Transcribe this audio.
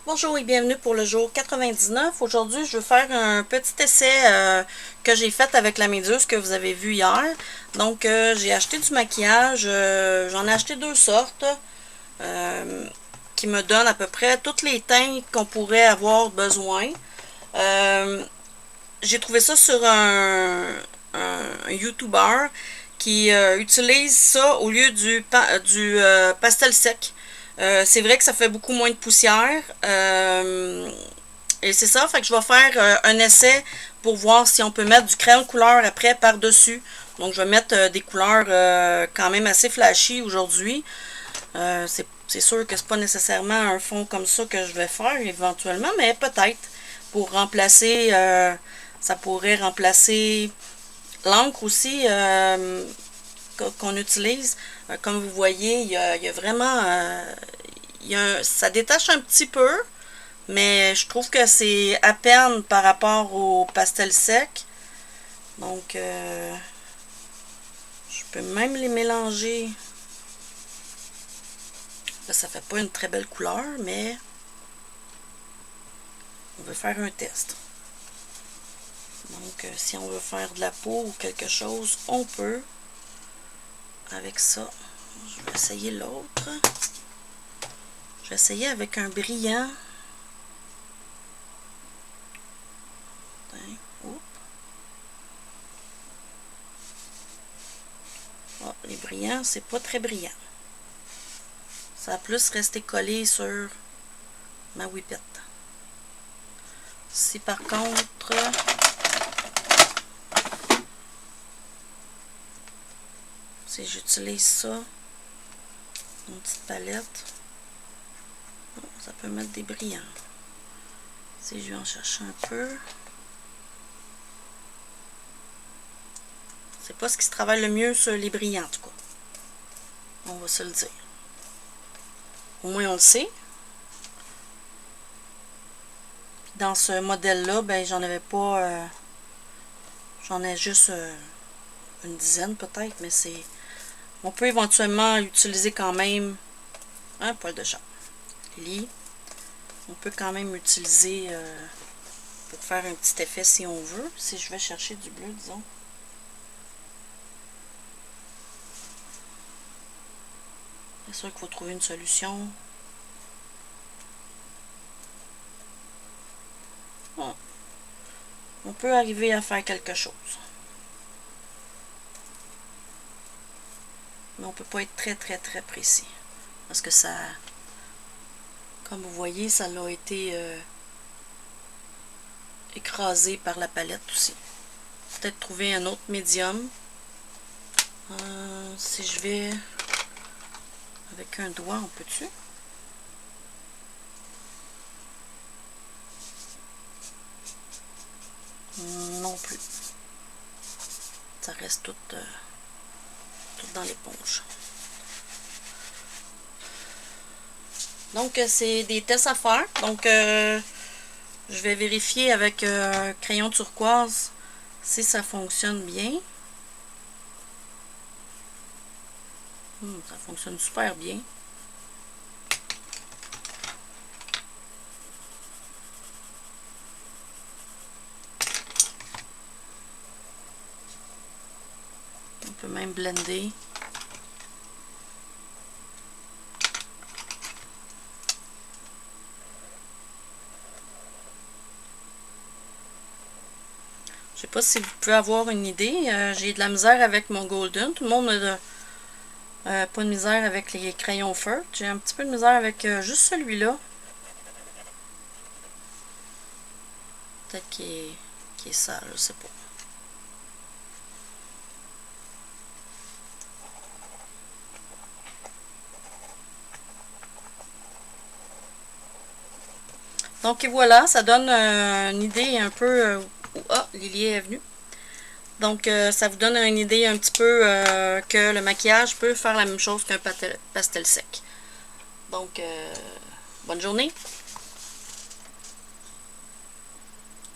Bonjour et bienvenue pour le jour 99. Aujourd'hui, je veux faire un petit essai que j'ai fait avec la méduse que vous avez vu hier. Donc, j'ai acheté du maquillage. J'en ai acheté deux sortes qui me donnent à peu près toutes les teintes qu'on pourrait avoir besoin. J'ai trouvé ça sur un YouTuber qui utilise ça au lieu du pastel sec. C'est vrai que ça fait beaucoup moins de poussière. Et c'est ça, fait que je vais faire un essai pour voir si on peut mettre du crayon de couleur après par-dessus. Donc je vais mettre des couleurs quand même assez flashy aujourd'hui. C'est sûr que c'est pas nécessairement un fond comme ça que je vais faire éventuellement, mais peut-être pour remplacer, ça pourrait remplacer l'encre aussi qu'on utilise. Comme vous voyez, il y a vraiment, ça détache un petit peu, mais je trouve que c'est à peine par rapport au pastel sec. Donc, je peux même les mélanger. Là, ça fait pas une très belle couleur, mais on veut faire un test. Donc, si on veut faire de la peau ou quelque chose, on peut. Avec ça, je vais essayer l'autre. Je vais essayer avec un brillant. Oh, les brillants, c'est pas très brillant. Ça a plus resté collé sur ma whippette. Si par contre, si j'utilise ça, une petite palette, ça peut mettre des brillants. Si je vais en chercher un peu, c'est pas ce qui se travaille le mieux sur les brillants en tout cas. On va se le dire. Au moins on le sait. Dans ce modèle-là, ben j'en avais pas. J'en ai juste une dizaine peut-être, mais c'est. On peut éventuellement utiliser quand même un poil de chat. Lily. On peut quand même utiliser pour faire un petit effet si on veut. Si je vais chercher du bleu, disons. C'est sûr qu'il faut trouver une solution. Bon. On peut arriver à faire quelque chose. Mais on peut pas être très précis. Parce que ça, comme vous voyez, ça l'a été écrasé par la palette aussi. Peut-être trouver un autre médium. Si je vais avec un doigt, on peut-tu? Non plus. Ça reste tout dans l'éponge. Donc, c'est des tests à faire. Donc, je vais vérifier avec un crayon turquoise si ça fonctionne bien. Ça fonctionne super bien. On peut même blender. Je sais pas si vous pouvez avoir une idée. J'ai de la misère avec mon Golden. Tout le monde n'a pas de misère avec les crayons feutres. J'ai un petit peu de misère avec juste celui-là. Peut-être qu'il est sale, je sais pas. Donc voilà, ça donne une idée un peu. Ah, Lily est venue. Donc ça vous donne une idée un petit peu que le maquillage peut faire la même chose qu'un pastel sec. Donc bonne journée.